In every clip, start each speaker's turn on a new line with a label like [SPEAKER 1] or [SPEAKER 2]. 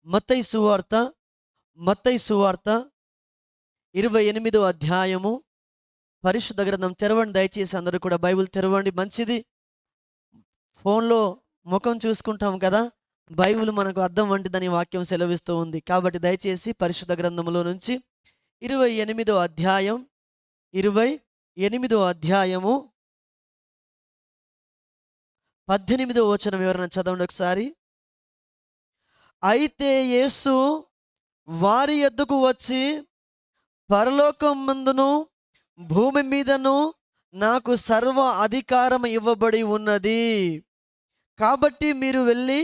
[SPEAKER 1] మత్తయి సువార్త మత్తయి సువార్త 28వ అధ్యాయము. పరిశుద్ధ గ్రంథం తెరవండి దయచేసి, అందరూ కూడా బైబిల్ తెరవండి. మంచిది, ఫోన్లో ముఖం చూసుకుంటాం కదా, బైబిల్ మనకు అద్దం వంటిదని వాక్యం సెలవిస్తూ ఉంది. కాబట్టి దయచేసి పరిశుద్ధ గ్రంథంలో నుంచి 28వ అధ్యాయం 28వ అధ్యాయము 18వ వచనం ఎవరైనా చదవండి ఒకసారి. అయితే యేసు వారి యొద్దకు వచ్చి, పరలోకం మందును భూమి మీదను నాకు సర్వ అధికారం ఇవ్వబడి ఉన్నది. కాబట్టి మీరు వెళ్ళి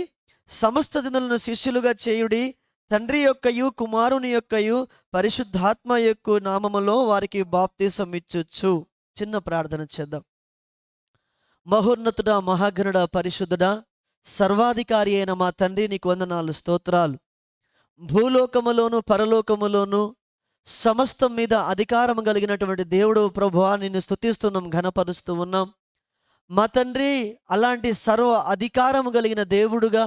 [SPEAKER 1] సమస్త జనులను శిష్యులుగా చేయుడి. తండ్రి యొక్కయు కుమారుని యొక్కయు పరిశుద్ధాత్మ యొక్క నామములో వారికి బాప్తీసం ఇచ్చుచు. చిన్న ప్రార్థన చేద్దాం. మహోన్నతుడా, మహాగణుడా, పరిశుద్ధుడా, సర్వాధికారి అయిన మా తండ్రి, నీకు వందనాలు, స్తోత్రాలు. భూలోకములోను పరలోకములోను సమస్తం మీద అధికారం కలిగినటువంటి దేవుడు ప్రభువా, నిన్ను స్తుతిస్తున్నాం, ఘనపరుస్తూ ఉన్నాం. మా తండ్రి, అలాంటి సర్వ అధికారం కలిగిన దేవుడుగా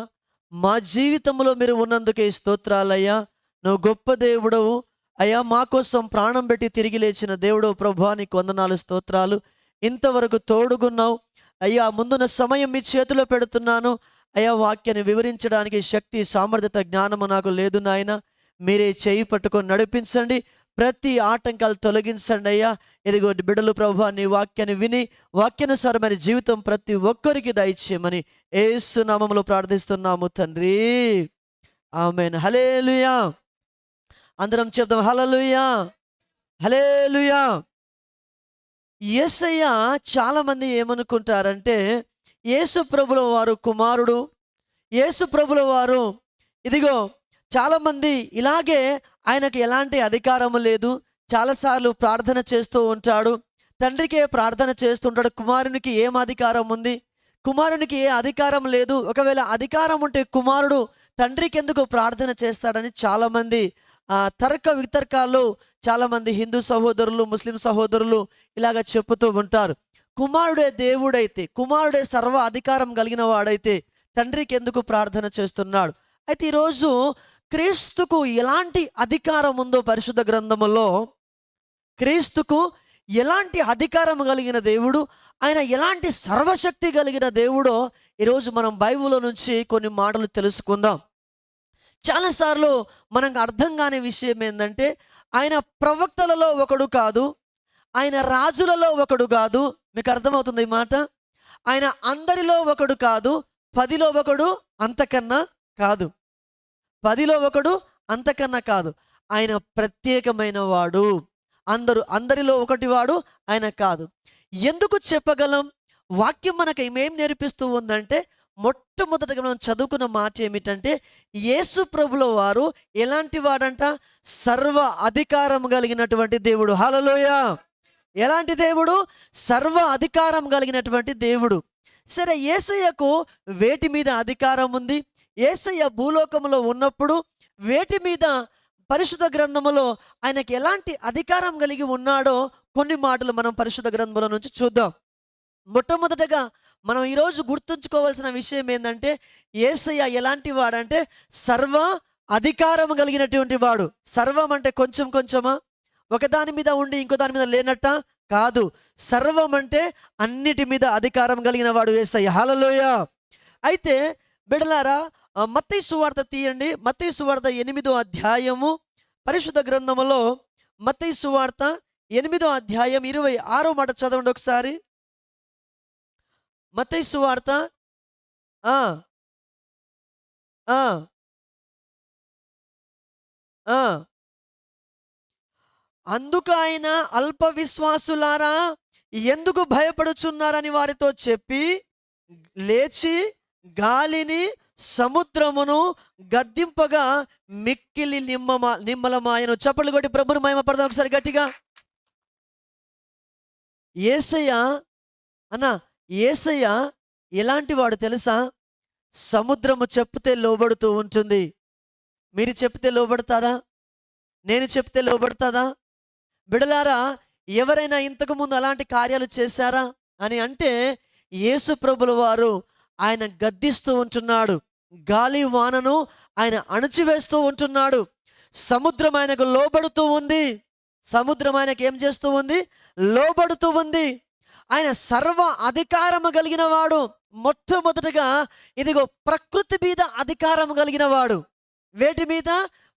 [SPEAKER 1] మా జీవితంలో మీరు ఉన్నందుకే స్తోత్రాలయ్యా. నువ్వు గొప్ప దేవుడవు అయ్యా, మా కోసం ప్రాణం పెట్టి తిరిగి లేచిన దేవుడు ప్రభువా, నీకు వందనాలు, స్తోత్రాలు. ఇంతవరకు తోడుగున్నావు అయ్యా. ముందున్న సమయం మీ చేతిలో పెడుతున్నాను అయ్యా. వాక్యాన్ని వివరించడానికి శక్తి, సామర్థ్యత, జ్ఞానము నాకు లేదు నాయన. మీరే చేయి పట్టుకొని నడిపించండి, ప్రతి ఆటంకాలు తొలగించండి అయ్యా. ఇదిగో బిడ్డలు ప్రభువా, నీ వాక్యాన్ని విని వాక్యానుసారమైన జీవితం ప్రతి ఒక్కరికి దయచేయమని యేసు నామములో ప్రార్థిస్తున్నాము తండ్రి, ఆమేన్. హల్లెలూయా. అందరం చెప్దాం హల్లెలూయా, హల్లెలూయా. యేసయ్య చాలా మంది ఏమనుకుంటారంటే, యేసు ప్రభుల వారు కుమారుడు, యేసు ప్రభుల వారు ఇదిగో చాలామంది ఇలాగే ఆయనకు ఎలాంటి అధికారము లేదు. చాలాసార్లు ప్రార్థన చేస్తూ ఉంటాడు, తండ్రికే ప్రార్థన చేస్తుంటాడు. కుమారునికి ఏం అధికారం ఉంది? కుమారునికి ఏ అధికారం లేదు. ఒకవేళ అధికారం ఉంటే కుమారుడు తండ్రికి ఎందుకు ప్రార్థన చేస్తాడని చాలామంది తర్క వితర్కాలు చాలామంది హిందూ సహోదరులు, ముస్లిం సహోదరులు ఇలాగ చెప్పుతూ ఉంటారు. కుమారుడే దేవుడైతే, కుమారుడే సర్వ అధికారం కలిగిన వాడైతే తండ్రికి ఎందుకు ప్రార్థన చేస్తున్నాడు? అయితే ఈరోజు క్రీస్తుకు ఎలాంటి అధికారం ఉందో పరిశుద్ధ గ్రంథములో, క్రీస్తుకు ఎలాంటి అధికారం కలిగిన దేవుడు, ఆయన ఎలాంటి సర్వశక్తి కలిగిన దేవుడో ఈరోజు మనం బైబిల్లో నుంచి కొన్ని మాటలు తెలుసుకుందాం. చాలాసార్లు మనకు అర్థం కాని విషయం ఏంటంటే, ఆయన ప్రవక్తలలో ఒకడు కాదు, ఆయన రాజులలో ఒకడు కాదు. మీకు అర్థమవుతుంది ఈ మాట? ఆయన అందరిలో ఒకడు కాదు, 10లో ఒకడు, అంతకన్నా కాదు. 10లో ఒకడు, అంతకన్నా కాదు. ఆయన ప్రత్యేకమైన వాడు, అందరిలో ఒకటి వాడు ఆయన కాదు. ఎందుకు చెప్పగలం? వాక్యం మనకు ఏమేం నేర్పిస్తూ ఉందంటే, మొట్టమొదటిగా మనం చదువుకున్న మాట ఏమిటంటే, యేసు ప్రభుల వారు ఎలాంటి వాడంట? సర్వ అధికారం కలిగినటువంటి దేవుడు. హల్లెలూయా. ఎలాంటి దేవుడు? సర్వ అధికారం కలిగినటువంటి దేవుడు. సరే, యేసయ్యకు వేటి మీద అధికారం ఉంది? యేసయ్య భూలోకంలో ఉన్నప్పుడు వేటి మీద పరిశుద్ధ గ్రంథములో ఆయనకి ఎలాంటి అధికారం కలిగి ఉన్నాడో కొన్ని మాటలు మనం పరిశుద్ధ గ్రంథంలో నుంచి చూద్దాం. మొట్టమొదటగా మనం ఈరోజు గుర్తుంచుకోవాల్సిన విషయం ఏంటంటే, యేసయ్య ఎలాంటి వాడంటే సర్వ అధికారం కలిగినటువంటి వాడు. సర్వం అంటే కొంచెం కొంచెమా? ఒకదాని మీద ఉండి ఇంకో దాని మీద లేనట్ట కాదు. సర్వం అంటే అన్నిటి మీద అధికారం కలిగిన వాడు యేసయ్య. హల్లెలూయా. అయితే బిడ్డలారా, మత్తయి సువార్త తీయండి. మత్తయి సువార్త 8వ అధ్యాయము పరిశుద్ధ గ్రంథములో, మత్తయి సువార్త 8వ అధ్యాయం 26వ మాట చదవండి ఒకసారి. మత్తయి సువార్త అందుకు ఆయన, అల్ప విశ్వాసులారా ఎందుకు భయపడుచున్నారని వారితో చెప్పి, లేచి గాలిని సముద్రమును గద్దింపగా మిక్కిలి నిమ్మలమాయను. చప్పట్లు కొట్టి ప్రభువుని మహిమపడదాం ఒకసారి గట్టిగా. యేసయ్య అన్న, యేసయ్య ఎలాంటి వాడు తెలుసా? సముద్రము చెప్తే లోబడుతూ ఉంటుంది. మీరు చెప్తే లోబడతారా? నేను చెప్తే లోబడతాదా? బిడలారా, ఎవరైనా ఇంతకుముందు అలాంటి కార్యాలు చేశారా అని అంటే, యేసు ప్రభుల వారు ఆయన గద్దిస్తూ ఉంటున్నాడు. గాలి వానను ఆయన అణచివేస్తూ ఉంటున్నాడు. సముద్రం ఆయనకు లోబడుతూ ఉంది. సముద్రం ఆయనకు ఏం చేస్తూ ఉంది? లోబడుతూ ఉంది. ఆయన సర్వ అధికారము కలిగిన వాడు. మొట్టమొదటగా ఇదిగో ప్రకృతి మీద అధికారం కలిగిన వాడు. వేటి మీద?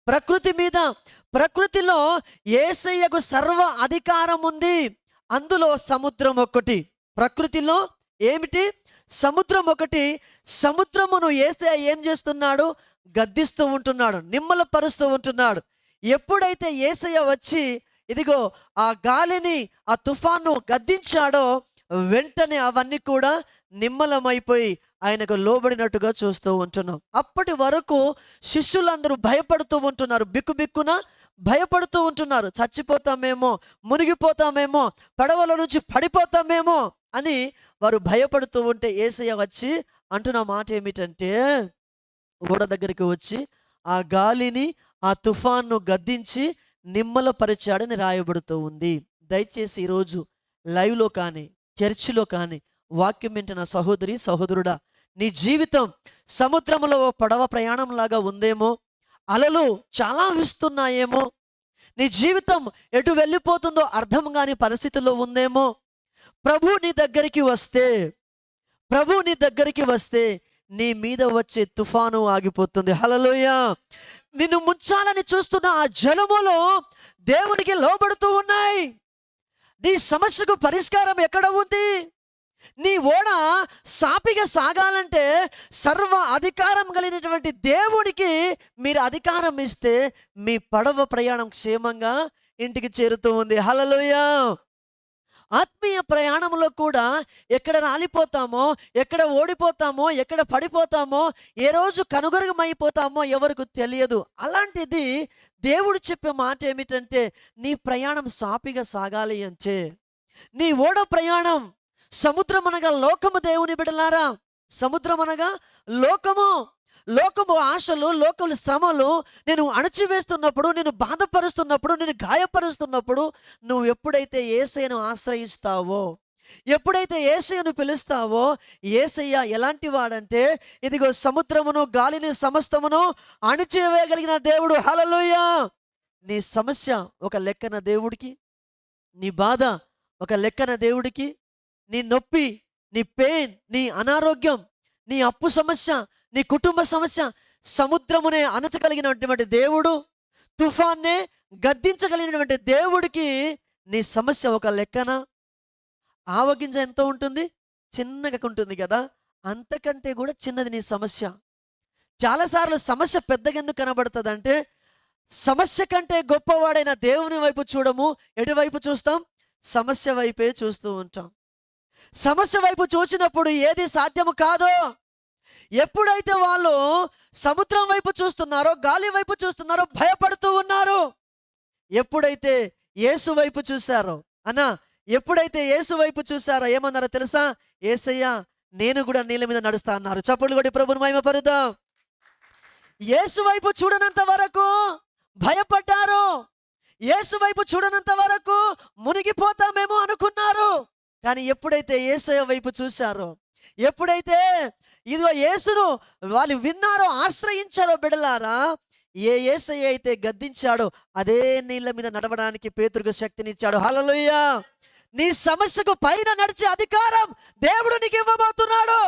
[SPEAKER 1] ప్రకృతి మీద. ప్రకృతిలో యేసయ్యకు సర్వ అధికారం ఉంది. అందులో సముద్రం ఒకటి. ప్రకృతిలో ఏమిటి? సముద్రం ఒకటి. సముద్రమును యేసయ్య ఏం చేస్తున్నాడు? గద్దిస్తూ ఉంటున్నాడు, నిమ్మలపరుస్తూ ఉంటున్నాడు. ఎప్పుడైతే యేసయ్య వచ్చి ఇదిగో ఆ గాలిని, ఆ తుఫాను గద్దించాడో వెంటనే అవన్నీ కూడా నిమ్మలమైపోయి ఆయనకు లోబడినట్టుగా చూస్తూ ఉంటున్నాం. అప్పటి వరకు శిష్యులందరూ భయపడుతూ ఉంటున్నారు, బిక్కుబిక్కున భయపడుతూ ఉంటున్నారు. చచ్చిపోతామేమో, మునిగిపోతామేమో, పడవల నుంచి పడిపోతామేమో అని వారు భయపడుతూ ఉంటే యేసయ్య వచ్చి అంటున్న మాట ఏమిటంటే, ఓడ దగ్గరికి వచ్చి ఆ గాలిని, ఆ తుఫాన్ను గద్దించి నిమ్మలపరిచాడని రాయబడుతూ ఉంది. దయచేసి ఈరోజు లైవ్లో కానీ చర్చిలో కానీ వాక్యం వింటున్న సహోదరి సహోదరుడా, నీ జీవితం సముద్రంలో ఓ పడవ ప్రయాణం లాగా ఉందేమో, అలలు చాలా వీస్తున్నాయేమో, నీ జీవితం ఎటు వెళ్ళిపోతుందో అర్థం కాని పరిస్థితుల్లో ఉందేమో. ప్రభు నీ దగ్గరికి వస్తే, ప్రభు నీ దగ్గరికి వస్తే నీ మీద వచ్చే తుఫాను ఆగిపోతుంది. హల్లెలూయా. నిన్ను ముంచాలని చూస్తున్న ఆ జలములో దేవునికి లోబడుతూ ఉన్నాయి. నీ సమస్యకు పరిష్కారం ఎక్కడ ఉంది? నీ ఓడ సాపిగా సాగాలంటే సర్వ అధికారం కలిగినటువంటి దేవుడికి మీరు అధికారం ఇస్తే మీ పడవ ప్రయాణం క్షేమంగా ఇంటికి చేరుతూ ఉంది. హల్లెలూయా. ఆత్మీయ ప్రయాణంలో కూడా ఎక్కడ రాలిపోతామో, ఎక్కడ ఓడిపోతామో, ఎక్కడ పడిపోతామో, ఏ రోజు కనుగొరగమైపోతామో ఎవరికి తెలియదు. అలాంటిది దేవుడు చెప్పే మాట ఏమిటంటే, నీ ప్రయాణం సాపిగా సాగాలి అంటే, నీ ఓడ ప్రయాణం, సముద్రం అనగా లోకము దేవుని బిడ్డలారా, సముద్రం అనగా లోకము. లోకము ఆశలు, లోకము శ్రమలు నేను అణచివేస్తున్నప్పుడు, నేను బాధపరుస్తున్నప్పుడు, నేను గాయపరుస్తున్నప్పుడు నువ్వు ఎప్పుడైతే యేసయ్యను ఆశ్రయిస్తావో, ఎప్పుడైతే యేసయ్యను పిలుస్తావో, యేసయ్య ఎలాంటి వాడంటే ఇదిగో సముద్రమును, గాలిని, సమస్తమును అణచివేయగలిగిన దేవుడు. హల్లెలూయా. నీ సమస్య ఒక లెక్కన దేవుడికి, నీ బాధ ఒక లెక్కన దేవుడికి, నీ నొప్పి, నీ పెయిన్, నీ అనారోగ్యం, నీ అప్పు సమస్య, నీ కుటుంబ సమస్య సముద్రమునే అణచగలిగినటువంటి దేవుడు, తుఫాన్నే గద్దించగలిగినటువంటి దేవుడికి నీ సమస్య ఒక లెక్కన. ఆవగింజ ఎంత ఉంటుంది? చిన్నగా ఉంటుంది కదా, అంతకంటే కూడా చిన్నది నీ సమస్య. చాలాసార్లు సమస్య పెద్దగా ఎందుకు కనబడుతుంది అంటే, సమస్య కంటే గొప్పవాడైన దేవుని వైపు చూడము. ఎటువైపు చూస్తాం? సమస్య వైపే చూస్తూ ఉంటాం. సమస్య వైపు చూసినప్పుడు ఏది సాధ్యము కాదో. ఎప్పుడైతే వాళ్ళు సముద్రం వైపు చూస్తున్నారో, గాలి వైపు చూస్తున్నారో భయపడుతూ ఉన్నారు. ఎప్పుడైతే యేసు వైపు చూశారో అన్నా, ఎప్పుడైతే యేసు వైపు చూశారో ఏమన్నారో తెలుసా? యేసయ్య నేను కూడా నీళ్ళ మీద నడుస్తా అన్నారు. చప్పట్లు కొట్టి ప్రభువుని మహిమపరుద్దాం. యేసు వైపు చూడనంత వరకు భయపడ్డారు. యేసు వైపు చూడనంత వరకు మునిగిపోతామేమో అనుకున్నారు. కానీ ఎప్పుడైతే యేసయ్య వైపు చూశారో, ఎప్పుడైతే ఇదిగో యేసును వాళ్ళు విన్నారో, ఆశ్రయించారో బిడ్డలారా, ఏ యేసయ్య అయితే గద్దించాడో అదే నీళ్ళ మీద నడవడానికి పేతురుకు శక్తినిచ్చాడు. హల్లెలూయా. నీ సమస్యకు పైన నడిచే అధికారం దేవుడు నీకు ఇవ్వబోతున్నాడు.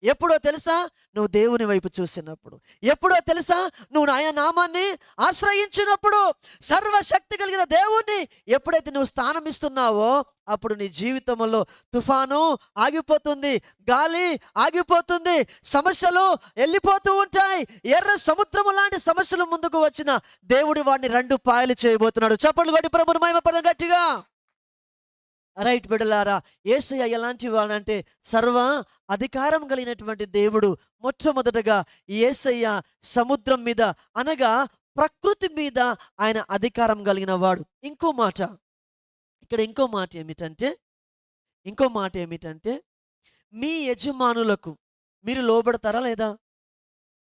[SPEAKER 1] ఎప్పుడో తెలుసా? నువ్వు దేవుని వైపు చూసినప్పుడు. ఎప్పుడో తెలుసా? నువ్వు ఆయన నామాన్ని ఆశ్రయించినప్పుడు. సర్వశక్తి కలిగిన దేవుణ్ణి ఎప్పుడైతే నువ్వు స్థానం ఇస్తున్నావో అప్పుడు నీ జీవితంలో తుఫాను ఆగిపోతుంది, గాలి ఆగిపోతుంది, సమస్యలు వెళ్ళిపోతూ ఉంటాయి. ఎర్ర సముద్రము లాంటి సమస్యలు ముందుకు వచ్చిన దేవుడు వాడిని రెండు పాయలు చేయబోతున్నాడు. చప్పట్లు కొట్టి ప్రభువుని మహిమపడదాం గట్టిగా. రైట్ బిడ్డలారా, యేసయ్య ఎలాంటి వాడంటే సర్వ అధికారం కలిగినటువంటి దేవుడు. మొట్టమొదటగా యేసయ్య సముద్రం మీద అనగా ప్రకృతి మీద ఆయన అధికారం కలిగిన వాడు. ఇంకో మాట ఏమిటంటే మీ యజమానులకు మీరు లోబడతారా లేదా?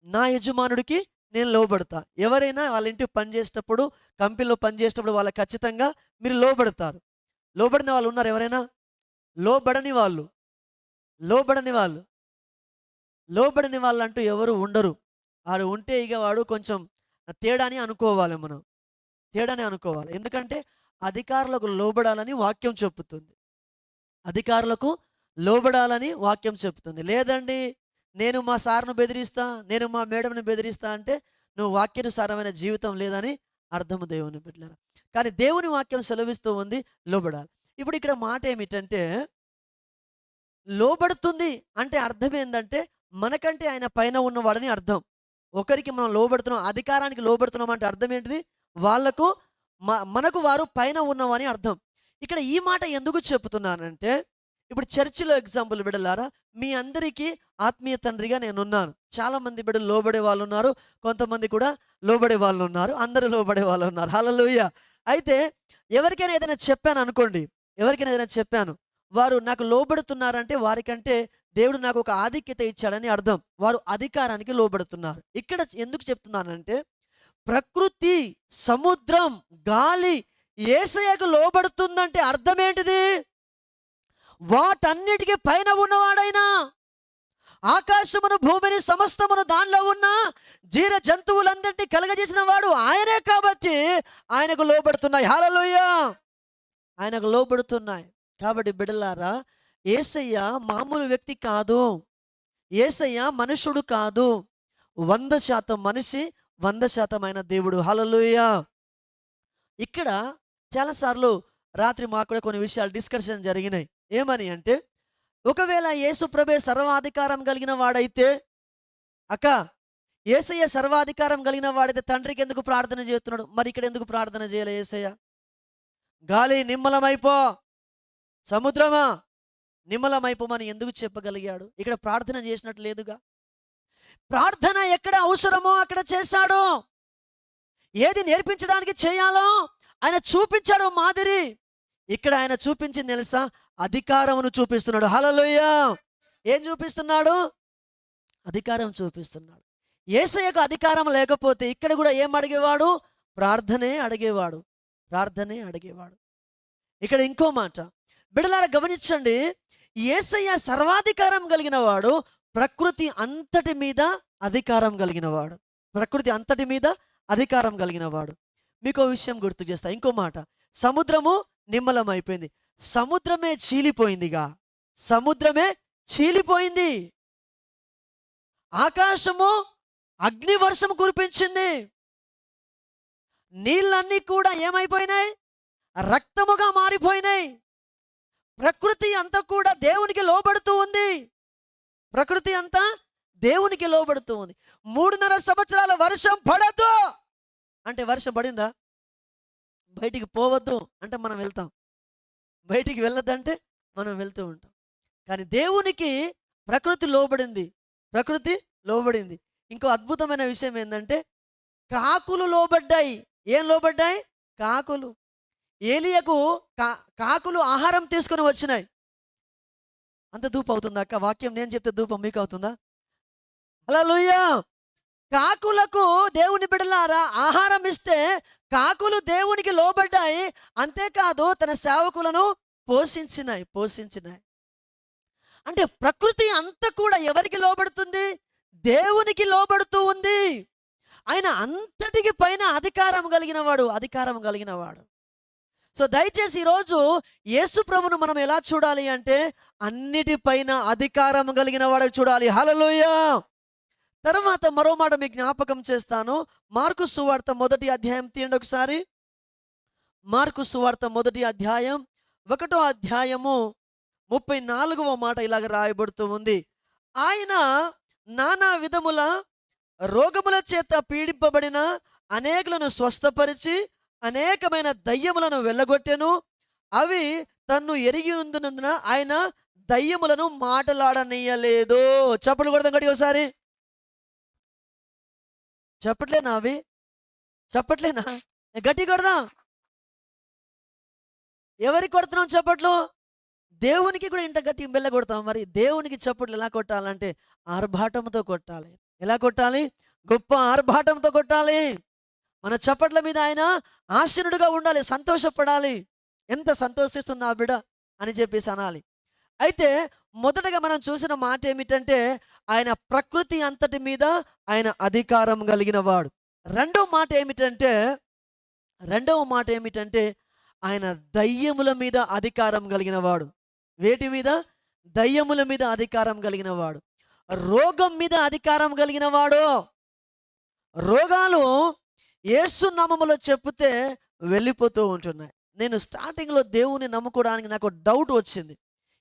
[SPEAKER 1] నా యజమానుడికి నేను లోబడతా. ఎవరైనా వాళ్ళ ఇంటికి పనిచేసేటప్పుడు, కంపెనీలో పనిచేసేటప్పుడు వాళ్ళకి ఖచ్చితంగా మీరు లోబడతారు. లోబడిన వాళ్ళు ఉన్నారు ఎవరైనా? లోబడని వాళ్ళు లోబడని వాళ్ళంటూ ఎవరు ఉండరు. వాడు ఉంటే ఇక వాడు కొంచెం తేడాని అనుకోవాలి మనం. తేడానే అనుకోవాలి. ఎందుకంటే అధికారులకు లోబడాలని వాక్యం చెప్పుతుంది. అధికారులకు లోబడాలని వాక్యం చెప్తుంది. లేదండి నేను మా సార్‌ను బెదిరిస్తా, నేను మా మేడంని బెదిరిస్తా అంటే నువ్వు వాక్యానుసారమైన జీవితం లేదని అర్థము దేవుని బిడ్డలారా. కానీ దేవుని వాక్యం సెలవిస్తూ ఉంది లోబడాలి. ఇప్పుడు ఇక్కడ మాట ఏమిటంటే లోబడుతుంది అంటే అర్థం ఏందంటే మనకంటే ఆయన పైన ఉన్నవాడని అర్థం. ఒకరికి మనం లోబడుతున్నాం, అధికారానికి లోబడుతున్నాం అంటే అర్థం ఏంటిది? వాళ్ళకు మనకు వారు పైన ఉన్నవని అర్థం. ఇక్కడ ఈ మాట ఎందుకు చెప్తున్నానంటే ఇప్పుడు చర్చిలో ఎగ్జాంపుల్ బిడ్డలారా, మీ అందరికీ ఆత్మీయ తండ్రిగా నేనున్నాను. చాలామంది బిడ్డలు లోబడే వాళ్ళు ఉన్నారు, కొంతమంది కూడా లోబడే వాళ్ళు ఉన్నారు, అందరూ లోబడే వాళ్ళు ఉన్నారు. హల్లెలూయా. అయితే ఎవరికైనా ఏదైనా చెప్పాను అనుకోండి, ఎవరికైనా ఏదైనా చెప్పాను, వారు నాకు లోబడుతున్నారంటే వారికంటే దేవుడు నాకు ఒక ఆధిక్యత ఇచ్చాడని అర్థం. వారు అధికారానికి లోబడుతున్నారు. ఇక్కడ ఎందుకు చెప్తున్నానంటే ప్రకృతి, సముద్రం, గాలి యేసయ్యకు లోబడుతుందంటే అర్థం ఏంటిది? వాటన్నిటికీ పైన ఉన్నవాడైనా, ఆకాశమును భూమిని సమస్తమును దానిలో ఉన్న జీర జంతువులందరినీ కలగజేసిన వాడు ఆయనే కాబట్టి ఆయనకు లోబడుతున్నాయి. హల్లెలూయా. ఆయనకు లోబడుతున్నాయి. కాబట్టి బిడ్డలారా, యేసయ్య మామూలు వ్యక్తి కాదు. యేసయ్య మనుషుడు కాదు. 100% మనిషి, 100% ఆయన దేవుడు. హల్లెలూయా. ఇక్కడ చాలాసార్లు రాత్రి మాకు కూడా కొన్ని విషయాలు డిస్కషన్ జరిగినాయి. ఏమని అంటే ఒకవేళ యేసు ప్రభే సర్వాధికారం కలిగిన వాడైతే, అక్క యేసయ్య సర్వాధికారం కలిగిన వాడైతే తండ్రికి ఎందుకు ప్రార్థన చేస్తున్నాడు? మరి ఇక్కడ ఎందుకు ప్రార్థన చేయలే యేసయ్య? గాలి నిమ్మలమైపో, సముద్రమా నిమ్మలమైపోమని ఎందుకు చెప్పగలిగాడు? ఇక్కడ ప్రార్థన చేసినట్టు లేదుగా. ప్రార్థన ఎక్కడ అవసరమో అక్కడ చేశాడు. ఏది నేర్పించడానికి చేయాలో ఆయన చూపించాడు మాదిరి. ఇక్కడ ఆయన చూపించింది తెలుసా? అధికారమును చూపిస్తున్నాడు. హల్లెలూయా. ఏం చూపిస్తున్నాడు? అధికారం చూపిస్తున్నాడు. యేసయ్యకు అధికారం లేకపోతే ఇక్కడ కూడా ఏం అడిగేవాడు? ప్రార్థనే అడిగేవాడు. ప్రార్థనే అడిగేవాడు. ఇక్కడ ఇంకో మాట బిడ్డలారా గమనించండి, యేసయ్య సర్వాధికారం కలిగిన వాడు, ప్రకృతి అంతటి మీద అధికారం కలిగిన వాడు. ప్రకృతి అంతటి మీద అధికారం కలిగిన వాడు. మీకు విషయం గుర్తు చేస్తా. ఇంకో మాట, సముద్రము నిమ్మలం అయిపోయింది. సముద్రమే చీలిపోయిందిగా. సముద్రమే చీలిపోయింది. ఆకాశము అగ్ని వర్షం కురిపించింది. నీళ్ళన్నీ కూడా ఏమైపోయినాయి? రక్తముగా మారిపోయినాయి. ప్రకృతి అంతా కూడా దేవునికి లోబడుతూ ఉంది. ప్రకృతి అంతా దేవునికి లోబడుతూ ఉంది. 3.5 సంవత్సరాల వర్షం పడద్దు అంటే వర్షం పడిందా? బయటికి పోవద్దు అంటే మనం వెళ్తాం. బయటికి వెళ్ళొద్దంటే మనం వెళ్తూ ఉంటాం. కానీ దేవునికి ప్రకృతి లోబడింది. ప్రకృతి లోబడింది. ఇంకో అద్భుతమైన విషయం ఏంటంటే కాకులు లోబడ్డాయి. ఏం లోబడ్డాయి? కాకులు. ఏలియాకు కాకులు ఆహారం తీసుకొని వచ్చినాయి. అంత ధూపం అవుతుందా అక్క? వాక్యం నేను చెప్తే ధూపం మీకు అవుతుందా? హల్లెలూయా. కాకులకు దేవుని బిడ్డలారా ఆహారం ఇస్తే కాకులు దేవునికి లోబడ్డాయి. అంతేకాదు తన సేవకులను పోషించినాయి. అంటే ప్రకృతి అంతా కూడా ఎవరికి లోబడుతుంది? దేవునికి లోబడుతూ ఉంది. ఆయన అంతటికి పైన అధికారం కలిగిన వాడు. సో దయచేసి ఈరోజు యేసు ప్రభును మనం ఎలా చూడాలి అంటే అన్నిటిపైన అధికారం కలిగిన వాడు చూడాలి. హల్లెలూయా. తర్వాత మరో మాట మీకు జ్ఞాపకం చేస్తాను. మార్కు సువార్త 1వ అధ్యాయం తీయండి ఒకసారి. మార్కు సువార్త 1వ అధ్యాయం 1వ అధ్యాయము 34వ మాట ఇలాగ రాయబడుతూ ఉంది. ఆయన నానా విధముల రోగముల చేత పీడింపబడిన అనేకులను స్వస్థపరిచి అనేకమైన దయ్యములను వెళ్ళగొట్టెను. అవి తన్ను ఎరిగి ఉన్నందున ఆయన దయ్యములను మాటలాడనీయలేదు. చప్పట్లు కొడదాం గట్టిగా ఒకసారి. చెప్పట్లేనా? అవి చెప్పట్లేనా? గట్టి కొడదాం. ఎవరికి కొడుతున్నాం చప్పట్లు? దేవునికి కూడా ఇంత గట్టి బెల్ల కొడతాం. మరి దేవునికి చప్పట్లు ఎలా కొట్టాలంటే ఆర్భాటంతో కొట్టాలి. ఎలా కొట్టాలి? గొప్ప ఆర్భాటంతో కొట్టాలి. మన చప్పట్ల మీద ఆయన ఆశీనుడిగా ఉండాలి, సంతోషపడాలి. ఎంత సంతోషిస్తుంది ఆ బిడ్డ అని చెప్పేసి అనాలి. అయితే మొదటగా మనం చూసిన మాట ఏమిటంటే ఆయన ప్రకృతి అంతటి మీద ఆయన అధికారం కలిగిన వాడు. రెండవ మాట ఏమిటంటే రెండవ మాట ఏమిటంటే ఆయన దయ్యముల మీద అధికారం కలిగిన వాడు. వేటి మీద? దయ్యముల మీద అధికారం కలిగిన వాడు. రోగం మీద అధికారం కలిగిన వాడు. రోగాలు యేసు నామములో చెప్తే వెళ్ళిపోతూ ఉంటున్నాయి. నేను స్టార్టింగ్లో దేవుని నమ్ముకోవడానికి నాకు డౌట్ వచ్చింది.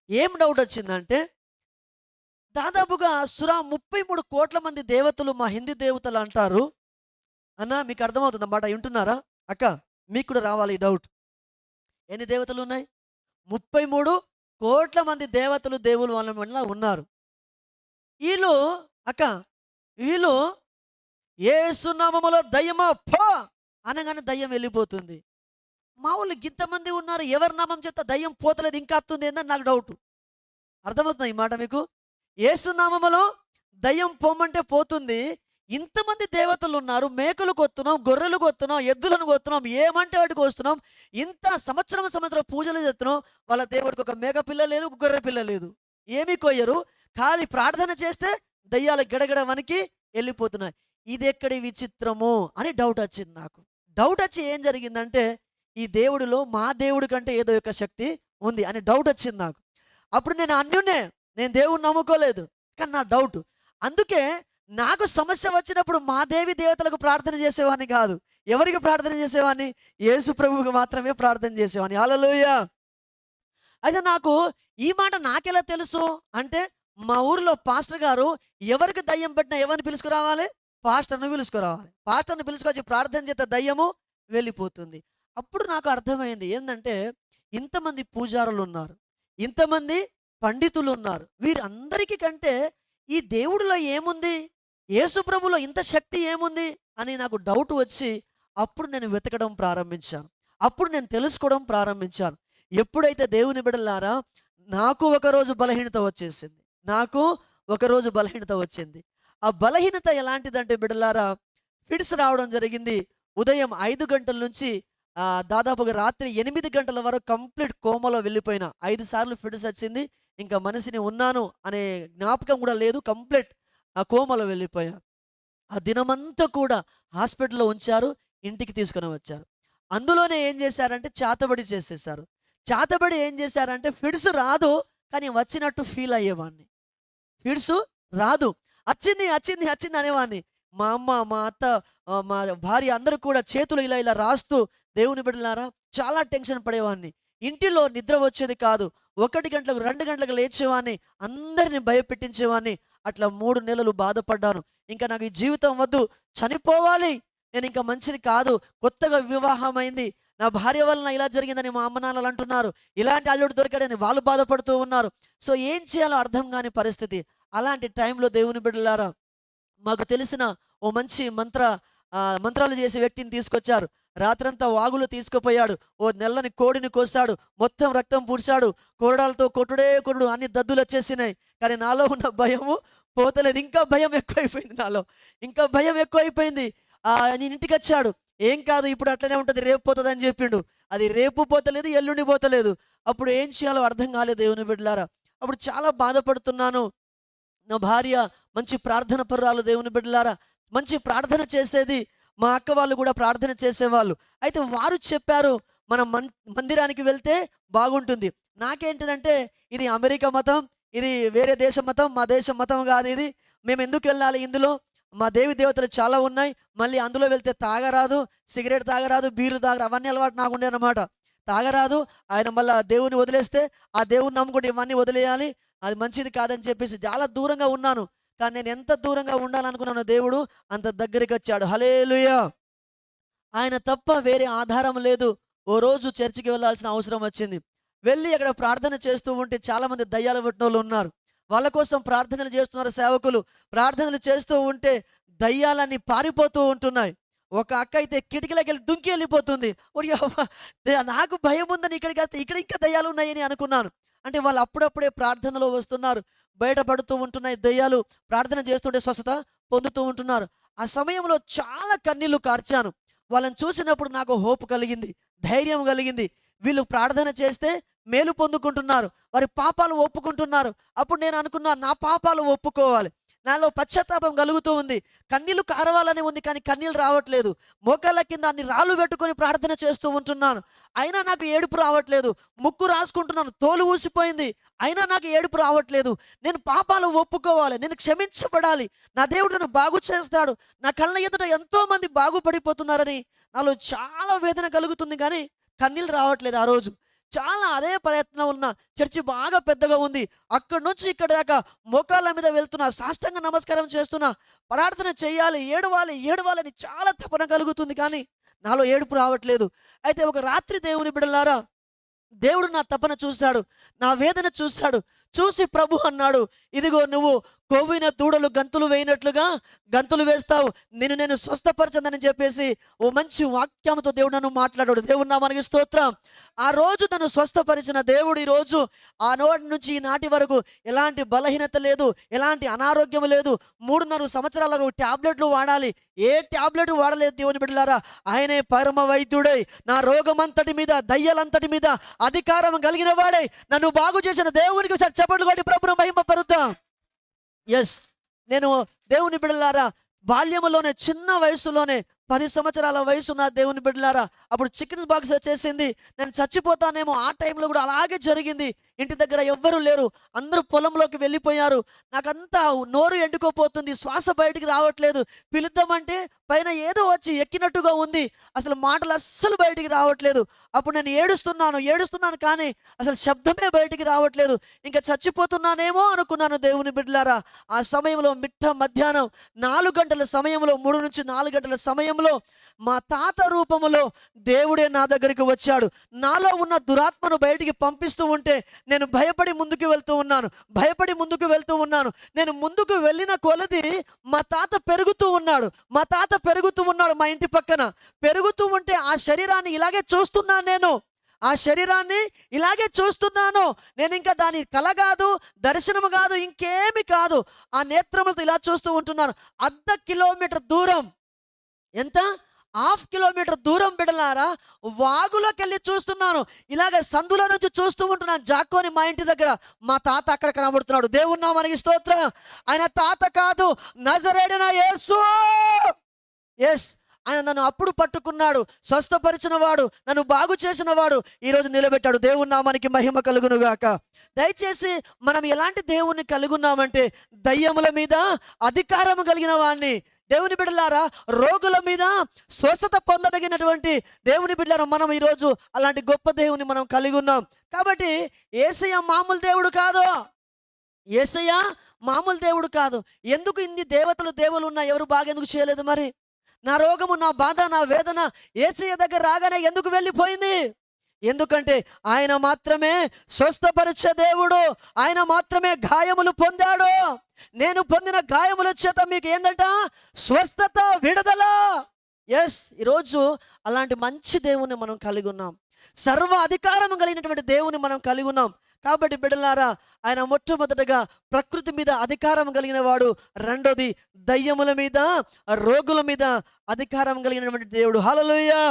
[SPEAKER 1] ఏం డౌట్ వచ్చిందంటే, దాదాపుగా 33 కోట్ల మంది దేవతలు మా హిందీ దేవతలు అంటారు అన్న. మీకు అర్థమవుతుంది అన్నమాట. వింటున్నారా అక్క? మీకు కూడా రావాలి ఈ డౌట్. ఎన్ని దేవతలు ఉన్నాయి? 33 కోట్ల మంది దేవతలు దేవులు వాళ్ళ వల్ల ఉన్నారు. వీళ్ళు అక్క, వీళ్ళు యేసు నామములో దయ్యమా పో అనగానే దయ్యం వెళ్ళిపోతుంది. మా వాళ్ళు ఇంతమంది ఉన్నారు, ఎవరి నామం చేత దయ్యం పోతలేదు, ఇంకా వస్తుంది ఏందని నాకు డౌట్. అర్థమవుతుంది ఈ మాట మీకు? యేసు నామములో దయ్యం పోమంటే పోతుంది. ఇంతమంది దేవతలు ఉన్నారు, మేకలు కొత్తున్నాం, గొర్రెలు కొత్తున్నాం, ఎద్దులను కొత్తున్నాం, ఏమంటే వాటికి వస్తున్నాం. ఇంత సంవత్సరం పూజలు చేస్తున్నాం, వాళ్ళ దేవుడికి ఒక మేక పిల్ల లేదు, ఒక గొర్రె పిల్ల లేదు, ఏమీ కొయ్యరు. ఖాళీ ప్రార్థన చేస్తే దయ్యాలు గడగడ వనికి వెళ్ళిపోతున్నాయి. ఇది ఎక్కడి విచిత్రము అని డౌట్ వచ్చింది నాకు. డౌట్ వచ్చి ఏం జరిగిందంటే, ఈ దేవుడిలో మా దేవుడి కంటే ఏదో ఒక శక్తి ఉంది అని డౌట్ వచ్చింది నాకు. అప్పుడు నేను అన్యున్నే, నేను దేవుడిని నమ్ముకోలేదు, కానీ నా డౌట్. అందుకే నాకు సమస్య వచ్చినప్పుడు మా దేవి దేవతలకు ప్రార్థన చేసేవాడిని కాదు. ఎవరికి ప్రార్థన చేసేవాడిని? యేసు ప్రభువుకి మాత్రమే ప్రార్థన చేసేవాడిని. హల్లెలూయా. అయితే నాకు ఈ మాట నాకెలా తెలుసు అంటే, మా ఊరిలో పాస్టర్ గారు ఎవరికి దయ్యం పట్టినా ఎవరిని పిలుచుకురావాలి? పాస్టర్ని పిలుచుకురావాలి. పాస్టర్ని పిలుచుకొచ్చి ప్రార్థన చేస్తే దయ్యము వెళ్ళిపోతుంది. అప్పుడు నాకు అర్థమైంది ఏంటంటే, ఇంతమంది పూజారులు ఉన్నారు, ఇంతమంది పండితులు ఉన్నారు, వీరందరికీ కంటే ఈ దేవుడిలో ఏముంది, యేసు ప్రభులో ఇంత శక్తి ఏముంది అని నాకు డౌట్ వచ్చి అప్పుడు నేను వెతకడం ప్రారంభించాను. అప్పుడు నేను తెలుసుకోవడం ప్రారంభించాను. ఎప్పుడైతే దేవుని బిడ్డలారా, నాకు ఒకరోజు బలహీనత వచ్చేసింది. నాకు ఒకరోజు బలహీనత వచ్చింది. ఆ బలహీనత ఎలాంటిదంటే బిడ్డలారా, ఫిట్స్ రావడం జరిగింది. ఉదయం 5 గంటల నుంచి దాదాపుగా రాత్రి 8 గంటల వరకు కంప్లీట్ కోమలో వెళ్ళిపోయినా. 5 సార్లు ఫిట్స్ వచ్చింది. ఇంకా మనిషిని ఉన్నాను అనే జ్ఞాపకం కూడా లేదు. కంప్లీట్ ఆ కోమలో వెళ్ళిపోయా. ఆ దినమంతా కూడా హాస్పిటల్లో ఉంచారు, ఇంటికి తీసుకుని వచ్చారు. అందులోనే ఏం చేశారంటే చేతబడి చేసేసారు. చేతబడి ఏం చేశారంటే, ఫిట్స్ రాదు కానీ వచ్చినట్టు ఫీల్ అయ్యేవాడిని. ఫిట్స్ రాదు, వచ్చింది వచ్చింది వచ్చింది అనేవాడిని. మా అమ్మ, మా అత్త, మా భార్య అందరూ కూడా చేతులు ఇలా ఇలా రాస్తూ, దేవుని బిడ్డలారా చాలా టెన్షన్ పడేవాడిని. ఇంటిలో నిద్ర వచ్చేది కాదు. 1 గంటలకు 2 గంటలకు లేచేవాడిని, అందరిని భయపెట్టించేవాడిని. అట్లా 3 నెలలు బాధపడ్డాను. ఇంకా నాకు ఈ జీవితం వద్దు, చనిపోవాలి, నేను ఇంకా మంచిది కాదు. కొత్తగా వివాహం అయింది, నా భార్య వలన ఇలా జరిగిందని మా అమ్మ నాన్నలు అంటున్నారు, ఇలాంటి అల్లుడు దొరికాడని వాళ్ళు బాధపడుతూ ఉన్నారు. సో ఏం చేయాలో అర్థం కాని పరిస్థితి. అలాంటి టైంలో దేవుని బిడ్డలారా, మాకు తెలిసిన ఓ మంచి మంత్రాలు చేసే వ్యక్తిని తీసుకొచ్చారు. రాత్రంతా వాగులో తీసుకుపోయాడు. ఓ నెల్లని కోడిని కోసాడు, మొత్తం రక్తం పూడ్చాడు, కొరడాలతో కొట్టుడు, అన్ని దద్దులు వచ్చేసినాయి. కానీ నాలో ఉన్న భయము పోతలేదు. ఇంకా భయం ఎక్కువైపోయింది నాలో, ఇంకా భయం ఎక్కువైపోయింది. నేను ఇంటికి వచ్చాడు, ఏం కాదు ఇప్పుడు అట్లనే ఉంటుంది, రేపు పోతుంది అని చెప్పిండు. అది రేపు పోతలేదు, ఎల్లుండి పోతలేదు. అప్పుడు ఏం చేయాలో అర్థం కాలేదు దేవుని బిడ్డలారా. అప్పుడు చాలా బాధపడుతున్నాను. నా భార్య మంచి ప్రార్థన పరురాలు దేవుని బిడ్డలారా, మంచి ప్రార్థన చేసేది. మా అక్క వాళ్ళు కూడా ప్రార్థన చేసేవాళ్ళు. అయితే వారు చెప్పారు, మనం మందిరానికి వెళ్తే బాగుంటుంది. నాకేంటిదంటే, ఇది అమెరికా మతం, ఇది వేరే దేశ మతం, మా దేశం మతం కాదు ఇది, మేము ఎందుకు వెళ్ళాలి ఇందులో, మా దేవి దేవతలు చాలా ఉన్నాయి, మళ్ళీ అందులో వెళ్తే తాగరాదు, సిగరెట్ తాగరాదు, బీరు తాగరాదు, అవన్నీ అలవాటు నాకు ఉండే అన్నమాట. తాగరాదు, ఆయన మళ్ళీ దేవుని వదిలేస్తే ఆ దేవుని నమ్ముకుంటే ఇవన్నీ వదిలేయాలి, అది మంచిది కాదని చెప్పేసి చాలా దూరంగా ఉన్నాను. కానీ నేను ఎంత దూరంగా ఉండాలనుకున్నానో దేవుడు అంత దగ్గరికి వచ్చాడు. హల్లెలూయా. ఆయన తప్ప వేరే ఆధారం లేదు. ఓ రోజు చర్చికి వెళ్ళాల్సిన అవసరం వచ్చింది. వెళ్ళి అక్కడ ప్రార్థన చేస్తూ ఉంటే చాలామంది దయ్యాలు పట్టిన వాళ్ళు ఉన్నారు. వాళ్ళ కోసం ప్రార్థనలు చేస్తున్నారు సేవకులు. ప్రార్థనలు చేస్తూ ఉంటే దయ్యాలన్నీ పారిపోతూ ఉంటున్నాయి. ఒక అక్క అయితే కిటికీలోకి వెళ్ళి దుంకి వెళ్ళిపోతుంది. నాకు భయం ఉందని ఇక్కడికి వస్తే ఇక్కడ ఇంకా దయ్యాలు ఉన్నాయని అనుకున్నాను. అంటే వాళ్ళు అప్పుడప్పుడే ప్రార్థనలో వస్తున్నారు, బయటపడుతూ ఉంటున్నాయి దయ్యాలు. ప్రార్థన చేస్తుంటే స్వస్థత పొందుతూ ఉంటున్నారు. ఆ సమయంలో చాలా కన్నీళ్లు కార్చాను. వాళ్ళని చూసినప్పుడు నాకు హోప్ కలిగింది, ధైర్యం కలిగింది. వీళ్ళు ప్రార్థన చేస్తే మేలు పొందుకుంటున్నారు, వారి పాపాలు ఒప్పుకుంటున్నారు. అప్పుడు నేను అనుకున్నా, నా పాపాలు ఒప్పుకోవాలి. నాలో పశ్చాత్తాపం కలుగుతూ ఉంది. కన్నీళ్లు కారవాలని ఉంది, కానీ కన్నీళ్ళు రావట్లేదు. మోకాళ్ళ కింద అన్ని రాళ్ళు పెట్టుకొని ప్రార్థన చేస్తూ ఉంటున్నాను, అయినా నాకు ఏడుపు రావట్లేదు. ముక్కు రాసుకుంటున్నాను, తోలు ఊసిపోయింది, అయినా నాకు ఏడుపు రావట్లేదు. నేను పాపాలు ఒప్పుకోవాలి, నేను క్షమించబడాలి, నా దేవుడు నన్ను బాగు చేస్తాడు, నా కళ్ళ ఎదుట ఎంతోమంది బాగుపడిపోతున్నారని నాలో చాలా వేదన కలుగుతుంది, కానీ కన్నీళ్ళు రావట్లేదు. ఆ రోజు చాలా అదే ప్రయత్నం ఉన్న చర్చి బాగా పెద్దగా ఉంది. అక్కడి నుంచి ఇక్కడ దాకా మోకాళ్ళ మీద వెళ్తున్నా, సాష్టాంగ నమస్కారం చేస్తున్నా, ప్రార్థన చేయాలి, ఏడవాలి ఏడవాలని చాలా తపన కలుగుతుంది, కానీ నాలో ఏడుపు రావట్లేదు. అయితే ఒక రాత్రి దేవుని బిడ్డలారా, దేవుడు నా తపన చూశాడు, నా వేదన చూశాడు. చూసి ప్రభు అన్నాడు, ఇదిగో నువ్వు కొవ్విన దూడలు గంతులు వేయినట్లుగా గంతులు వేస్తావు, నేను స్వస్థపరచదని చెప్పేసి ఓ మంచి వాక్యంతో దేవుడు నన్ను మాట్లాడాడు. దేవుడు నా మనకి స్తోత్రం. ఆ రోజు నన్ను స్వస్థపరిచిన దేవుడు ఈరోజు ఆ నోటి నుంచి ఈ నాటి వరకు ఎలాంటి బలహీనత లేదు, ఎలాంటి అనారోగ్యం లేదు. 3.5 సంవత్సరాల ట్యాబ్లెట్లు వాడాలి, ఏ ట్యాబ్లెట్ వాడలేదు. దేవుని బిడ్డలారా, ఆయనే పరమ వైద్యుడై నా రోగమంతటి మీద, దయ్యలంతటి మీద అధికారం కలిగిన వాడై నన్ను బాగు చేసిన దేవునికి ఒకసారి చప్పట్లు కొట్టి ప్రభువును మహిమపరుద్దాం. ఎస్, నేను దేవుని బిడ్డలారా, బాల్యములోనే చిన్న వయసులోనే 10 సంవత్సరాల వయసు నా దేవుని బిడ్డలారా, అప్పుడు చికెన్ బాక్స్ వచ్చేసింది. నేను చచ్చిపోతానేమో, ఆ టైంలో కూడా అలాగే జరిగింది. ఇంటి దగ్గర ఎవ్వరూ లేరు, అందరూ పొలంలోకి వెళ్ళిపోయారు. నాకంతా నోరు ఎండుకోపోతుంది, శ్వాస బయటికి రావట్లేదు. పిలుద్దామంటే పైన ఏదో వచ్చి ఎక్కినట్టుగా ఉంది, అసలు మాటలు అస్సలు బయటికి రావట్లేదు. అప్పుడు నేను ఏడుస్తున్నాను, కానీ అసలు శబ్దమే బయటికి రావట్లేదు. ఇంకా చచ్చిపోతున్నానేమో అనుకున్నాను దేవుని బిడ్డలారా. ఆ సమయంలో మధ్యాహ్నం 4 గంటల సమయంలో, 3 నుంచి 4 గంటల సమయంలో మా తాత రూపములో దేవుడే నా దగ్గరికి వచ్చాడు. నాలో ఉన్న దురాత్మను బయటికి పంపిస్తూ ఉంటే నేను భయపడి ముందుకు వెళ్తూ ఉన్నాను. నేను ముందుకు వెళ్ళిన కొలది మా తాత పెరుగుతూ ఉన్నాడు. మా ఇంటి పక్కన పెరుగుతూ ఉంటే ఆ శరీరాన్ని ఇలాగే చూస్తున్నాను నేను ఇంకా దాని కల కాదు, దర్శనము కాదు, ఇంకేమి కాదు. ఆ నేత్రములతో ఇలా చూస్తూ ఉంటున్నాను. 1/2 కిలోమీటర్ దూరం, ఎంత 1/2 కిలోమీటర్ దూరం బిడ్డలారా, వాగులోకి వెళ్ళి చూస్తున్నాను. ఇలాగ సందులో నుంచి చూస్తూ ఉంటున్నాను. జాకోని మా ఇంటి దగ్గర మా తాత అక్కడ కనబడుతున్నాడు. దేవుని నామానికి స్తోత్రం. ఆయన తాత కాదు, నజరేయుడైన యేసు. ఎస్, ఆయన నన్ను అప్పుడు పట్టుకున్నాడు, స్వస్థపరిచిన వాడు, నన్ను బాగు చేసిన వాడు ఈరోజు నిలబెట్టాడు. దేవుని నామానికి మహిమ కలుగునుగాక. దయచేసి మనం ఎలాంటి దేవుణ్ణి కలుగున్నామంటే, దయ్యముల మీద అధికారం కలిగిన వాడిని. దేవుని బిడ్డలారా, రోగుల మీద స్వస్థత పొందదగినటువంటి దేవుని బిడ్డలారా, మనం ఈరోజు అలాంటి గొప్ప దేవుని మనం కలిగి ఉన్నాం. కాబట్టి యేసయ్య మామూలు దేవుడు కాదు. ఎందుకు ఇన్ని దేవుళ్ళు ఉన్నా ఎవరు బాగా ఎందుకు చేయలేదు? మరి నా రోగము, నా బాధ, నా వేదన యేసయ్య దగ్గర రాగానే ఎందుకు వెళ్ళిపోయింది? ఎందుకంటే ఆయన మాత్రమే స్వస్థపరిచే దేవుడు, ఆయన మాత్రమే గాయములు పొందాడు. నేను పొందిన గాయముల చేత మీకు ఏందంట? స్వస్థత, విడుదల. ఎస్, ఈరోజు అలాంటి మంచి దేవుని మనం కలిగి ఉన్నాం. సర్వ అధికారం కలిగినటువంటి దేవుని మనం కలిగి ఉన్నాం. కాబట్టి బిడ్డలారా, ఆయన మొట్టమొదటగా ప్రకృతి మీద అధికారం కలిగిన వాడు. రెండోది దయ్యముల మీద, రోగుల మీద అధికారం కలిగినటువంటి దేవుడు. హల్లెలూయా.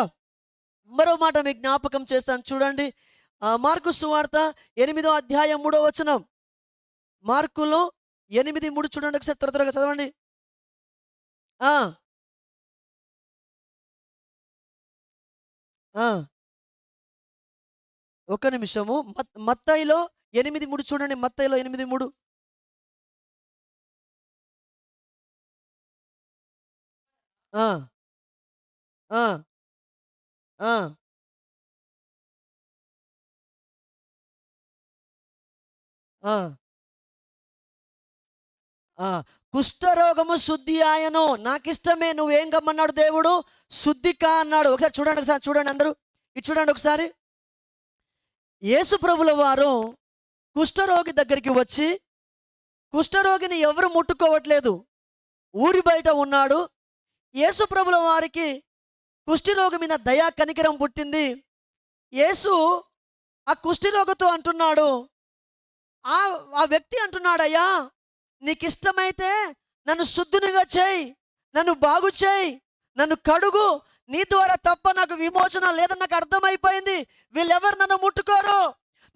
[SPEAKER 1] మరో మాట మీకు జ్ఞాపకం చేస్తాను, చూడండి. మార్కు సువార్త 8వ అధ్యాయం 3వ వచనం. మార్కులో 8:3 చూడండి ఒకసారి, త్వరగా చదవండి. ఒక్క నిమిషము. మత్తయిలో 8:3 చూడండి. మత్తయిలో 8:3. ఆ ఆ ఆ ఆ కుష్ఠరోగము శుద్ధి ఆయను. నాకిష్టమే, నువ్వేం కమ్మన్నాడు దేవుడు? శుద్ధికా అన్నాడు. ఒకసారి చూడండి అందరూ, ఇది చూడండి ఒకసారి. యేసు ప్రభుల వారు కుష్ఠరోగి దగ్గరికి వచ్చి, కుష్ఠరోగిని ఎవరు ముట్టుకోవట్లేదు, ఊరి బయట ఉన్నాడు. యేసు ప్రభుల వారికి కుష్ఠరోగి మీద దయా కనికరం పుట్టింది. యేసు ఆ కుష్ఠరోగితో అంటున్నాడు, ఆ వ్యక్తి అంటున్నాడు, అయ్యా నీకు ఇష్టమైతే నన్ను శుద్ధునిగా చేయి, నన్ను బాగు చేయి, నన్ను కడుగు, నీ ద్వారా తప్ప నాకు విమోచన లేదని నాకు అర్థమైపోయింది. వీళ్ళెవరు నన్ను ముట్టుకోరు.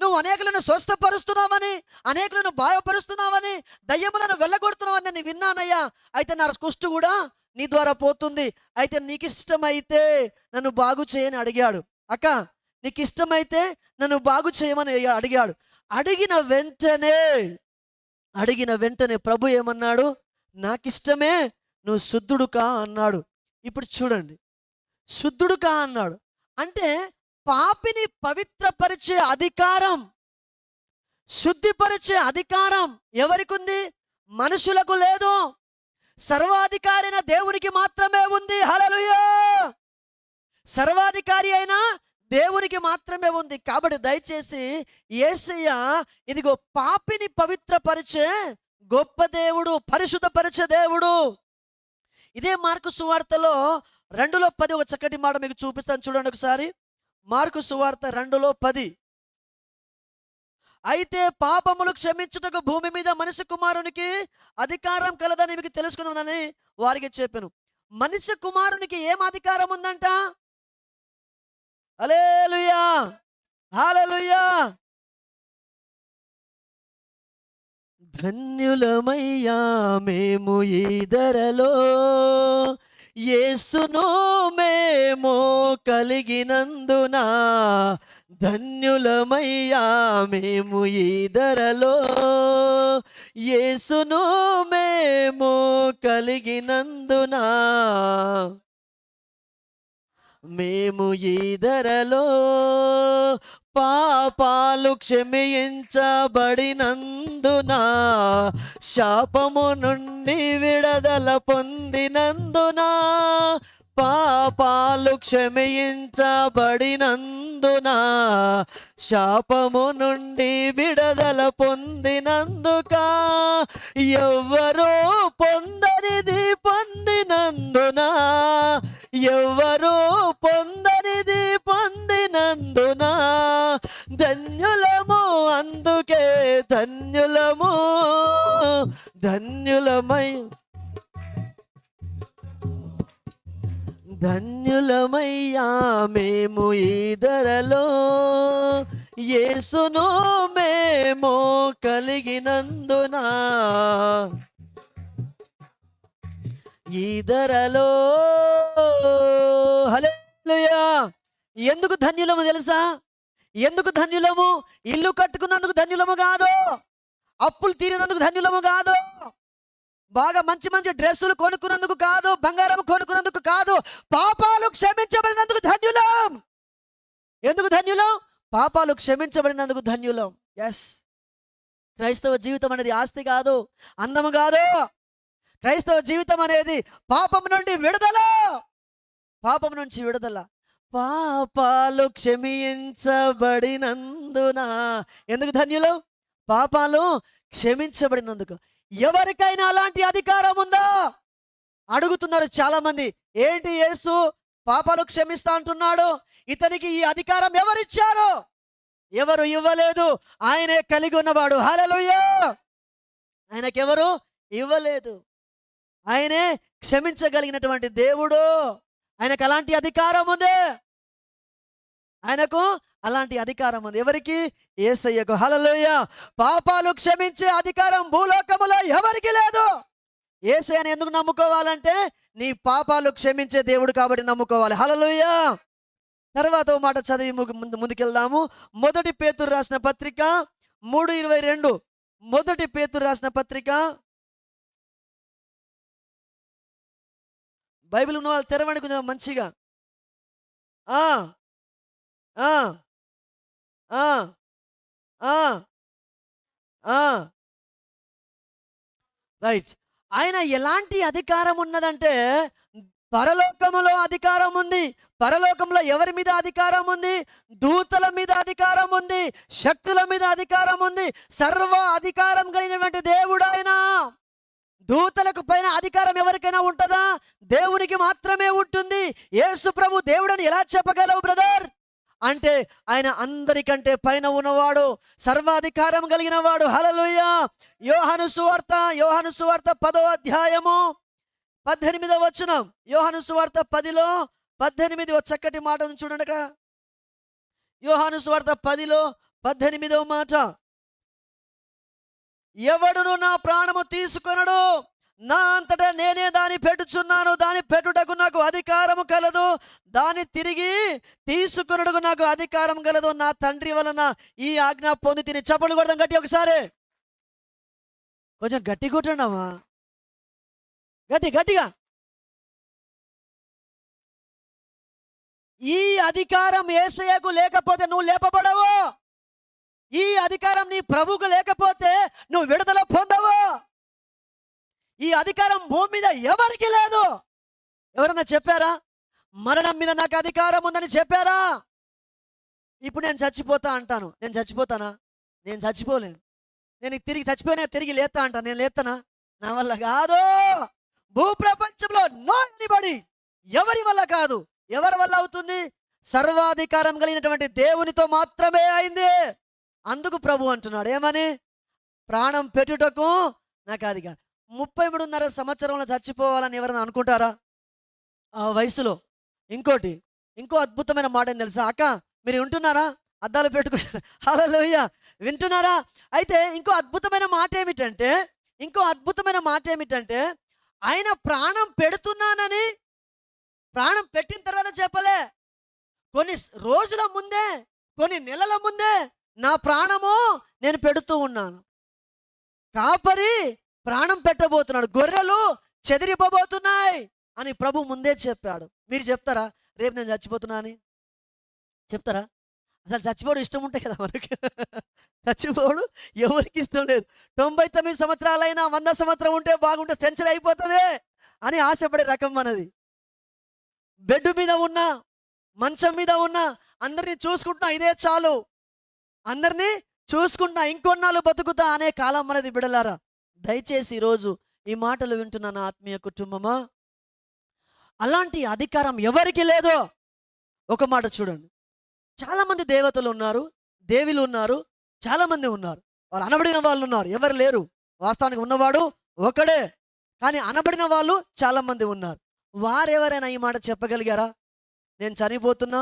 [SPEAKER 1] నువ్వు అనేకులను స్వస్థపరుస్తున్నావని, అనేకులను బాగుపరుస్తున్నావని, దయ్యములను వెళ్ళగొడుతున్నావని నేను విన్నానయ్యా. అయితే నా కుష్టు కూడా నీ ద్వారా పోతుంది. అయితే నీకు ఇష్టమైతే నన్ను బాగు చేయని అడిగాడు. అక్క, నీకు ఇష్టమైతే నన్ను బాగు చేయమని అడిగాడు. అడిగిన వెంటనే ప్రభు ఏమన్నాడు? నాకిష్టమే, నువ్వు శుద్ధుడు కా అన్నాడు. ఇప్పుడు చూడండి, శుద్ధుడు కా అన్నాడు అంటే పాపిని పవిత్రపరిచే అధికారం, శుద్ధిపరిచే అధికారం ఎవరికి ఉంది? మనుషులకు లేదు. సర్వాధికారి అయిన దేవునికి మాత్రమే ఉంది. హల్లెలూయా! సర్వాధికారి అయిన దేవునికి మాత్రమే ఉంది. కాబట్టి దయచేసి యేసయ్య ఇదిగో పాపిని పవిత్రపరిచే గొప్ప దేవుడు, పరిశుద్ధపరిచే దేవుడు. ఇదే మార్కు సువార్తలో 2:10 ఒక చక్కటి మాట మీకు చూపిస్తాను, చూడండి ఒకసారి. మార్కు సువార్త 2:10. అయితే పాపములు క్షమించుటకు భూమి మీద మనిషి కుమారునికి అధికారం కలదని మీకు తెలుసుకుందామని వారికి చెప్పాను. మనిషి కుమారునికి ఏం అధికారం ఉందంట? హల్లెలూయా, హల్లెలూయా. ధన్యులమయ్యా మేము ఈ ధరలో, యేసును మేము కలిగినందున. ధన్యులమయ్యా మేము ఈ ధరలో, యేసును మేము కలిగినందున. మేము ఈ ధరలో పాపాలు క్షమించబడినందున, శాపము నుండి విడుదల పొందినందున, పాపాలు క్షమించబడినందున, శాపము నుండి విడుదల పొందినందుక, ఎవ్వరూ పొందనిది పొందినందున, ఎవ్వరూ పొందనిది పొందినందున, ధన్యులము అందుకే ధన్యులము. ధన్యులమయ్యా మేము ఈ ధరలో, యేసును మేము కలిగినందున. ఈ ధరలో హల్లెలూయా. ఎందుకు ధన్యులము తెలుసా? ఎందుకు ధన్యులము? ఇల్లు కట్టుకున్నందుకు ధన్యులము కాదు, అప్పులు తీరినందుకు ధన్యులము కాదు, బాగా మంచి మంచి డ్రెస్సులు కొనుక్కున్నందుకు కాదు, బంగారం కొనుక్కున్నందుకు కాదు, పాపాలు క్షమించబడినందుకు ధన్యులం. ఎందుకు ధన్యులం? పాపాలు క్షమించబడినందుకు ధన్యులం. ఎస్, క్రైస్తవ జీవితం అనేది ఆస్తి కాదు, అందము కాదు. క్రైస్తవ జీవితం అనేది పాపం నుండి విడుదల, పాపం నుంచి విడుదల. పాపాలు క్షమించబడినందున. ఎందుకు ధన్యులు? పాపాలు క్షమించబడినందుకు. ఎవరికైనా అలాంటి అధికారం ఉందా అడుగుతున్నారు చాలా మంది. ఏంటి యేసు పాపాలు క్షమిస్తా అంటున్నాడు, ఇతనికి ఈ అధికారం ఎవరిచ్చారు? ఎవరు ఇవ్వలేదు, ఆయనే కలిగి ఉన్నవాడు. హల్లెలూయా. ఆయనకెవరు ఇవ్వలేదు, ఆయనే క్షమించగలిగినటువంటి దేవుడు. ఆయనకు అలాంటి అధికారం ఉంది, ఆయనకు అలాంటి అధికారం ఉంది. ఎవరికి? యేసయ్యకు. హల్లెలూయా. పాపాలు క్షమించే అధికారం భూలోకములో ఎవరికి లేదు. యేసయ్యను ఎందుకు నమ్ముకోవాలంటే నీ పాపాలు క్షమించే దేవుడు కాబట్టి నమ్ముకోవాలి. హల్లెలూయా. తర్వాత ఓ మాట చదివి ముందుకెళ్దాము. 1 పేతురు రాసిన పత్రిక 3:22. 1 పేతురు రాసిన పత్రిక. బైబిల్ ఉన్న వాళ్ళు తెరవండి కొంచెం మంచిగా. రైట్. ఆయన ఎలాంటి అధికారం ఉన్నదంటే పరలోకములో అధికారం ఉంది. పరలోకంలో ఎవరి మీద అధికారం ఉంది? దూతల మీద అధికారం ఉంది, శక్తుల మీద అధికారం ఉంది. సర్వ అధికారం కలిగినటువంటి దేవుడు ఆయన. దూతలకు పైన అధికారం ఎవరికైనా ఉంటుందా? దేవునికి మాత్రమే ఉంటుంది. యేసు ప్రభు దేవుడని ఎలా చెప్పగలవు బ్రదర్ అంటే ఆయన అందరికంటే పైన ఉన్నవాడు, సర్వాధికారం కలిగిన వాడు. హల్లెలూయా. యోహాను సువార్త 10వ అధ్యాయము 18వ వచనం. యోహాను సువార్త 10:18 చక్కటి మాట ఉంది చూడండి అక్కడ. యోహాను సువార్త 10:18 18వ మాట, ఎవడును నా ప్రాణము తీసుకొనడు, నా అంతటా నేనే దాన్ని పెట్టుచున్నాను, దాని పెట్టుటకు నాకు అధికారము కలదు, దాన్ని తిరిగి తీసుకొనుటకు నాకు అధికారం కలదు, నా తండ్రి వలన ఈ ఆజ్ఞ పొంది తిని. చప్పట్లు కొడదాం గట్టి ఒకసారి, కొంచెం గట్టి కొట్టండమ్మా, గట్టిగా. ఈ అధికారం యేసయ్యకు లేకపోతే నువ్వు లేపబడవు. ఈ అధికారం నీ ప్రభువుకు లేకపోతే నువ్వు విడుదల పొందవు. ఈ అధికారం భూమి మీద ఎవరికి లేదు. ఎవరన్నా చెప్పారా మరణం మీద నాకు అధికారం ఉందని చెప్పారా? ఇప్పుడు నేను చచ్చిపోతా అంటాను, నేను చచ్చిపోతానా? నేను చచ్చిపోలేను. నేను తిరిగి చచ్చిపోయినా తిరిగి లేతా అంటాను, నేను లేస్తానా? నా వల్ల కాదు. భూప్రపంచంలో నో ఎనీబడి, ఎవరి వల్ల కాదు. ఎవరి వల్ల అవుతుంది? సర్వాధికారం కలిగినటువంటి దేవునితో మాత్రమే అయింది. అందుకు ప్రభు అంటున్నాడు ఏమని? ప్రాణం పెట్టుటకు నాకు అధికారం. 33.5 సంవత్సరంలో చచ్చిపోవాలని ఎవరైనా అనుకుంటారా ఆ వయసులో? ఇంకో అద్భుతమైన మాట ఏం తెలుసా? అక్క మీరు వింటున్నారా? అద్దాలు పెట్టుకుంటారా? హల్లెలూయా, వింటున్నారా? అయితే ఇంకో అద్భుతమైన మాట ఏమిటంటే ఆయన ప్రాణం పెడుతున్నానని ప్రాణం పెట్టిన తర్వాత చెప్పలే. కొన్ని రోజుల ముందే, కొన్ని నెలల ముందే నా ప్రాణము నేను పెడుతూ ఉన్నాను. కాపరి ప్రాణం పెట్టబోతున్నాడు, గొర్రెలు చెదిరిపోబోతున్నాయి అని ప్రభు ముందే చెప్పాడు. మీరు చెప్తారా రేపు నేను చచ్చిపోతున్నా అని? చెప్తారా? అసలు చచ్చిపోవడం ఇష్టం ఉంటే కదా మనకి. చచ్చిపోవడం ఎవరికి ఇష్టం లేదు. 99 సంవత్సరాలైనా 100 సంవత్సరం ఉంటే బాగుంటే సెంచరీ అయిపోతుంది అని ఆశపడే రకం మనది. బెడ్ మీద ఉన్నా, మంచం మీద ఉన్నా, అందరినీ చూసుకుంటున్నా, ఇదే చాలు, అందరినీ చూసుకుంటున్నా, ఇంకొన్నాళ్ళు బతుకుతా అనే కాలం మనది. బిడలారా, దయచేసి ఈరోజు ఈ మాటలు వింటున్న నా ఆత్మీయ కుటుంబమా, అలాంటి అధికారం ఎవరికి లేదో. ఒక మాట చూడండి, చాలామంది దేవతలు ఉన్నారు, దేవిలు ఉన్నారు, చాలామంది ఉన్నారు. వాళ్ళు అనబడిన వాళ్ళు ఉన్నారు, ఎవరు లేరు. వాస్తవానికి ఉన్నవాడు ఒకడే, కానీ అనబడిన వాళ్ళు చాలామంది ఉన్నారు. వారెవరైనా ఈ మాట చెప్పగలిగారా? నేను చనిపోతున్నా,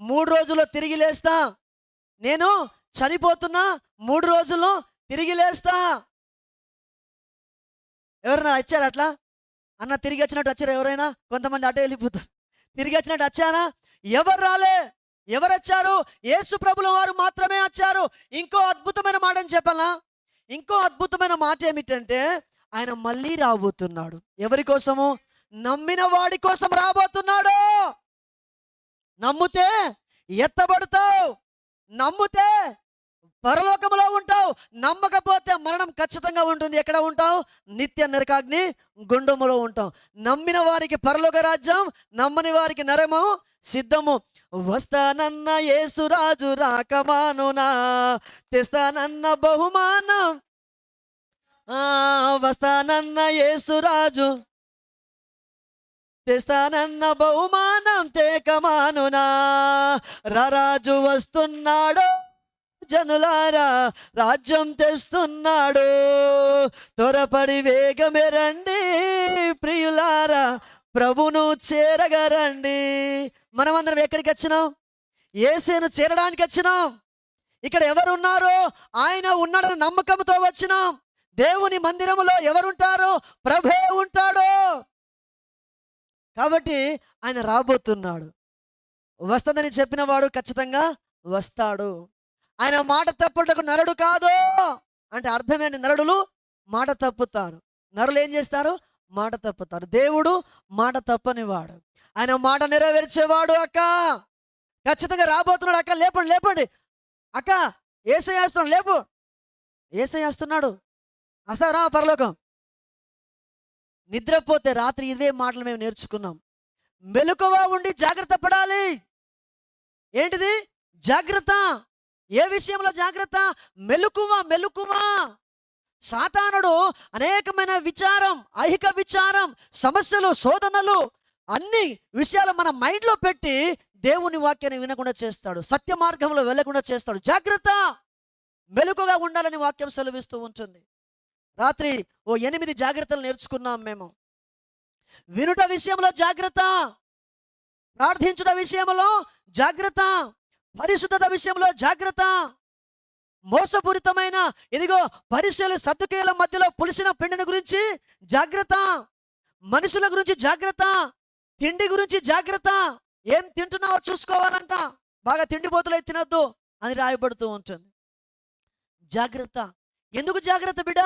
[SPEAKER 1] 3 రోజుల్లో తిరిగి లేస్తా. నేను చనిపోతున్నా, 3 రోజుల్లో తిరిగి లేస్తా. ఎవరైనా వచ్చారు అట్లా? అన్న తిరిగి వచ్చినట్టు వచ్చారా ఎవరైనా? కొంతమంది అటే వెళ్ళిపోతారు. తిరిగి వచ్చినట్టు వచ్చానా? ఎవరు రాలే. ఎవరు వచ్చారు? యేసు ప్రభుల వారు మాత్రమే వచ్చారు. ఇంకో అద్భుతమైన మాట అని చెప్పాలా? ఇంకో అద్భుతమైన మాట ఏమిటంటే ఆయన మళ్ళీ రాబోతున్నాడు. ఎవరి కోసము? నమ్మిన వాడి కోసం రాబోతున్నాడు. నమ్మితే ఎత్తబడతావు, నమ్మితే పరలోకములో ఉంటావు, నమ్మకపోతే మరణం ఖచ్చితంగా ఉంటుంది. ఎక్కడ ఉంటావు? నిత్య నరకాగ్ని గుండములో ఉంటాం. నమ్మిన వారికి పరలోక రాజ్యం, నమ్మని వారికి నరకము సిద్ధము. వస్తానన్న యేసురాజు రాకమానునా, తెస్తానన్న బహుమానం. వస్తానన్న యేసురాజు, తెస్తానన్న బహుమానం తేకమానునా. రారాజు వస్తున్నాడు, జనులారా రాజ్యం తెస్తున్నాడు. త్వరపడి వేగమే రండి ప్రియులారా, ప్రభును చేరగరండి. మనమందరం ఎక్కడికి వచ్చినాం? యేసును చేరడానికి వచ్చినాం. ఇక్కడ ఎవరున్నారు? ఆయన ఉన్నాడని నమ్మకంతో వచ్చినాం. దేవుని మందిరములో ఎవరుంటారు? ప్రభే ఉంటాడు. కాబట్టి ఆయన రాబోతున్నాడు. వస్తుందని చెప్పిన వాడు ఖచ్చితంగా వస్తాడు. ఆయన మాట తప్పుటకు నరుడు కాదు అంటే అర్థమేంటి? నరుడులు మాట తప్పుతారు. నరులు ఏం చేస్తారు? మాట తప్పుతారు. దేవుడు మాట తప్పనివాడు, ఆయన మాట నెరవేర్చేవాడు. అక్క ఖచ్చితంగా రాబోతున్నాడు. అక్క లేపండి అక్క, యేసయ్య వస్తున్నాడు, లేపు, యేసయ్య వస్తున్నాడు, వస్తారా పరలోకం. నిద్రపోతే రాత్రి ఇవే మాటలు మేము నేర్చుకున్నాం. మెలకువ ఉండి జాగ్రత్త పడాలి. ఏంటిది? జాగ్రత్త. ఏ విషయంలో జాగ్రత్త? మెలకువ. సాతానుడు అనేకమైన విచారం, ఐహిక విచారం, సమస్యలు, శోధనలు, అన్ని విషయాలు మన మైండ్లో పెట్టి దేవుని వాక్యాన్ని వినకుండా చేస్తాడు, సత్య మార్గంలో వెళ్ళకుండా చేస్తాడు. జాగ్రత్త, మెలకుగా ఉండాలని వాక్యం సెలవిస్తూ ఉంటుంది. రాత్రి 8 జాగ్రత్తలు నేర్చుకున్నాం మేము. వినుట విషయంలో జాగ్రత్త, ప్రార్థించుట విషయంలో జాగ్రత్త, పరిశుద్ధత విషయంలో జాగ్రత్త. మోసపూరితమైన ఇదిగో పరిచయాలు సద్దుకేయుల మధ్యలో పులిసిన పిండిని గురించి జాగ్రత్త, మనుషుల గురించి జాగ్రత్త, తిండి గురించి జాగ్రత్త. ఏం తింటున్నావో చూసుకోవాలంట. బాగా తిండిపోతులై తినొద్దు అని రాయబడుతూ ఉంటుంది. జాగ్రత్త. ఎందుకు జాగ్రత్త బిడ్డ?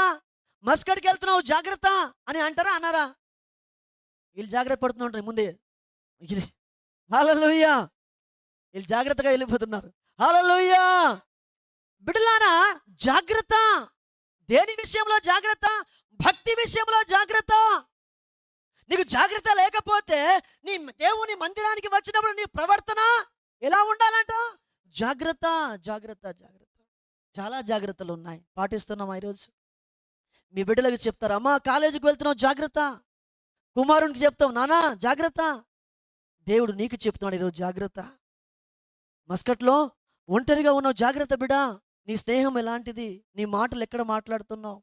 [SPEAKER 1] మస్కట్కి వెళ్తున్నావు జాగ్రత్త అని అంటారా అన్నారా? వీళ్ళు జాగ్రత్త పడుతూ ఉంటారు ముందే. హల్లెలూయా. వీళ్ళు జాగ్రత్తగా వెళ్ళిపోతున్నారు. హల్లెలూయా. బిడ్డలారా జాగ్రత్త. దేని విషయంలో జాగ్రత్త? భక్తి విషయంలో జాగ్రత్త. నీకు జాగ్రత్త లేకపోతే నీ దేవుని మందిరానికి వచ్చినప్పుడు నీ ప్రవర్తన ఎలా ఉండాలంట? జాగ్రత్త, జాగ్రత్త, జాగ్రత్త. చాలా జాగ్రత్తలు ఉన్నాయి, పాటిస్తున్నామా ఈరోజు? మీ బిడ్డలకు చెప్తారు, అమ్మా కాలేజీకి వెళ్తున్నావు జాగ్రత్త. కుమారునికి చెప్తావు, నానా జాగ్రత్త. దేవుడు నీకు చెప్తున్నాడు ఈరోజు జాగ్రత్త. మస్కట్లో ఒంటరిగా ఉన్నావు జాగ్రత్త బిడ్డ. నీ స్నేహం ఎలాంటిది? నీ మాటలు ఎక్కడ మాట్లాడుతున్నావు?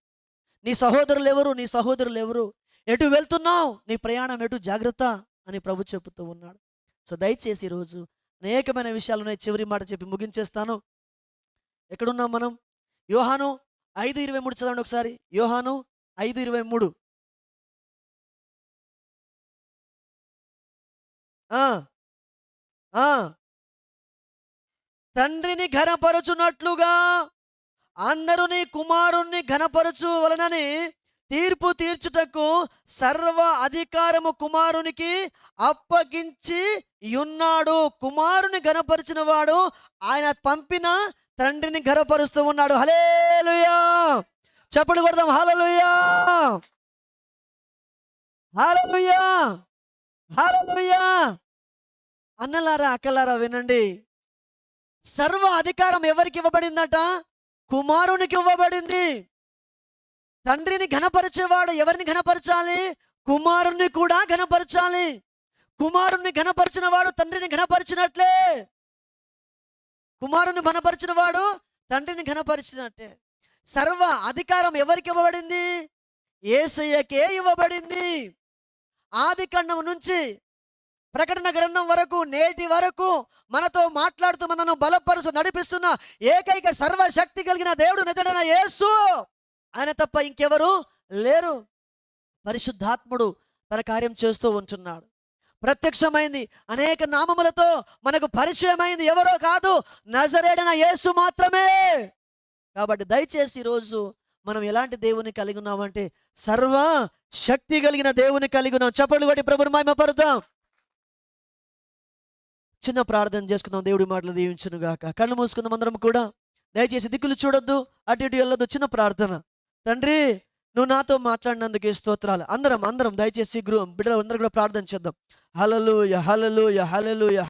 [SPEAKER 1] నీ సహోదరులు ఎవరు? నీ సహోదరులు ఎవరు? ఎటు వెళ్తున్నావు? నీ ప్రయాణం ఎటు? జాగ్రత్త అని ప్రభు చెబుతూ ఉన్నాడు. సో దయచేసి ఈరోజు అనేకమైన విషయాలు ఉన్నాయి. చివరి మాట చెప్పి ముగించేస్తాను. ఎక్కడున్నాం మనం? యోహాను 5:23 చదవండి ఒకసారి. యోహాను 5:23. తండ్రిని ఘనపరచునట్లుగా అందరూ నీ కుమారుణ్ణి ఘనపరచు వలనని తీర్పు తీర్చుటకు సర్వ అధికారము కుమారునికి అప్పగించి ఉన్నాడు. కుమారుని ఘనపరిచిన వాడు ఆయన పంపిన తండ్రిని ఘనపరుస్తూ ఉన్నాడు. హల్లెలూయా. చప్పట్లు కొడదాం. హల్లెలూయా, హల్లెలూయా, హల్లెలూయా. అన్నలారా అక్కలారా వినండి. సర్వ అధికారం ఎవరికి ఇవ్వబడిందట? కుమారునికి ఇవ్వబడింది. తండ్రిని ఘనపరిచేవాడు ఎవరిని ఘనపరచాలి? కుమారుణ్ణి కూడా ఘనపరచాలి. కుమారుణ్ణి ఘనపరిచిన వాడు తండ్రిని ఘనపరిచినట్లే. కుమారుని ఘనపరిచిన వాడు తండ్రిని ఘనపరిచినట్టే. సర్వ అధికారం ఎవరికి ఇవ్వబడింది? యేసయ్యకే ఇవ్వబడింది. ఆది కాండం నుంచి ప్రకటన గ్రంథం వరకు, నేటి వరకు మనతో మాట్లాడుతూ మనను బలపరుచు నడిపిస్తున్న ఏకైక సర్వశక్తి కలిగిన దేవుడు నిజమైన యేసు. ఆయన తప్ప ఇంకెవరు లేరు. పరిశుద్ధాత్ముడు తన కార్యం చేస్తూ ఉంటున్నాడు. ప్రత్యక్షమైంది అనేక నామములతో మనకు పరిచయమైంది ఎవరో కాదు, నజరేయుడైన యేసు మాత్రమే. కాబట్టి దయచేసి ఈరోజు మనం ఎలాంటి దేవుని కలిగి ఉన్నామంటే సర్వ శక్తి కలిగిన దేవుని కలిగి ఉన్నాం. చప్పట్లు కొట్టి ప్రభువుని మహిమపరుద్దాం. చిన్న ప్రార్థన చేసుకుందాం. దేవుడి మాటలు దీవించును గాక. కళ్ళు మూసుకుందాం అందరం కూడా. దయచేసి దిక్కులు చూడొద్దు, అటు ఇటు వెళ్ళొద్దు. చిన్న ప్రార్థన. తండ్రి, నువ్వు నాతో మాట్లాడినందుకు స్తోత్రాలు. అందరం దయచేసి బిడ్డలు అందరూ కూడా ప్రార్థన చేద్దాం. హల్లెలూయా, హల్లెలూయా, హల్లెలూయా.